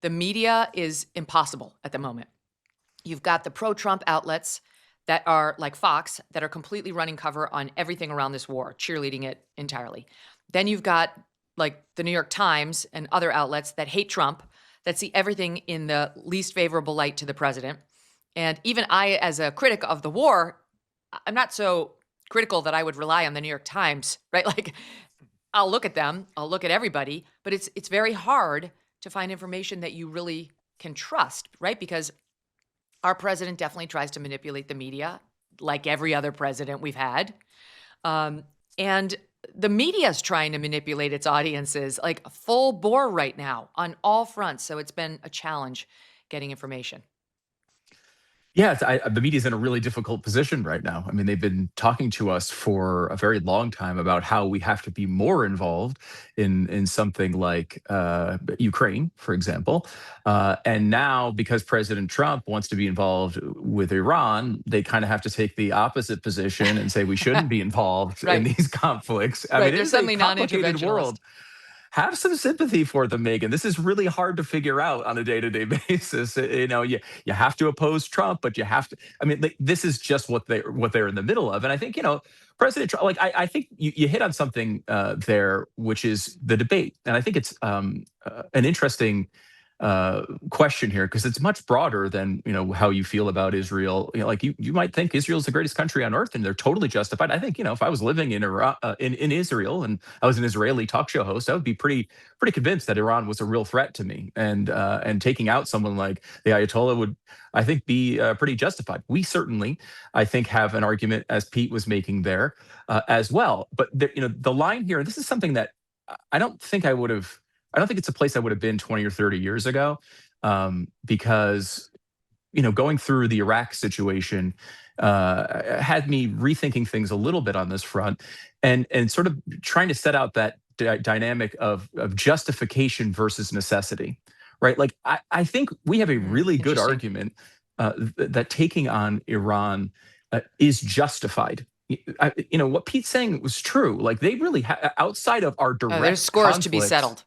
The media is impossible at the moment. You've got the pro-Trump outlets that are like Fox that are completely running cover on everything around this war, cheerleading it entirely. Then you've got like the New York Times and other outlets that hate Trump, that see everything in the least favorable light to the president. And even I, as a critic of the war, I'm not so critical that I would rely on the New York Times, right? Like I'll look at them, I'll look at everybody, but it's very hard to find information that you really can trust, right? Because our president definitely tries to manipulate the media, like every other president we've had. And the media is trying to manipulate its audiences like full bore right now on all fronts. So it's been a challenge getting information. Yeah, the media's in a really difficult position right now. I mean, they've been talking to us for a very long time about how we have to be more involved in something like Ukraine, for example. And now, because President Trump wants to be involved with Iran, they kind of have to take the opposite position and say we shouldn't be involved in Right. these conflicts. I Right. mean, it They're is a suddenly complicated non-interventionalist. world. Have some sympathy for them, Megan. This is really hard to figure out on a day-to-day basis. You have to oppose Trump, but you have to. I mean, like, this is just what they're in the middle of. And I think President Trump. Like I think you hit on something there, which is the debate, and I think it's an interesting question here because it's much broader than how you feel about Israel. Like you might think Israel's the greatest country on earth, and they're totally justified. I think if I was living in Iran, in Israel, and I was an Israeli talk show host, I would be pretty convinced that Iran was a real threat to me, and taking out someone like the Ayatollah would, I think, be pretty justified. We certainly, I think, have an argument as Pete was making there as well. But the line here, this is something that I don't think I would have. I don't think it's a place I would have been 20 or 30 years ago, because going through the Iraq situation had me rethinking things a little bit on this front, and sort of trying to set out that dynamic of justification versus necessity, right? Like I think we have a really good Interesting. argument that taking on Iran is justified. What Pete's saying was true. Like they really outside of our There's direct scores to be conflict. settled.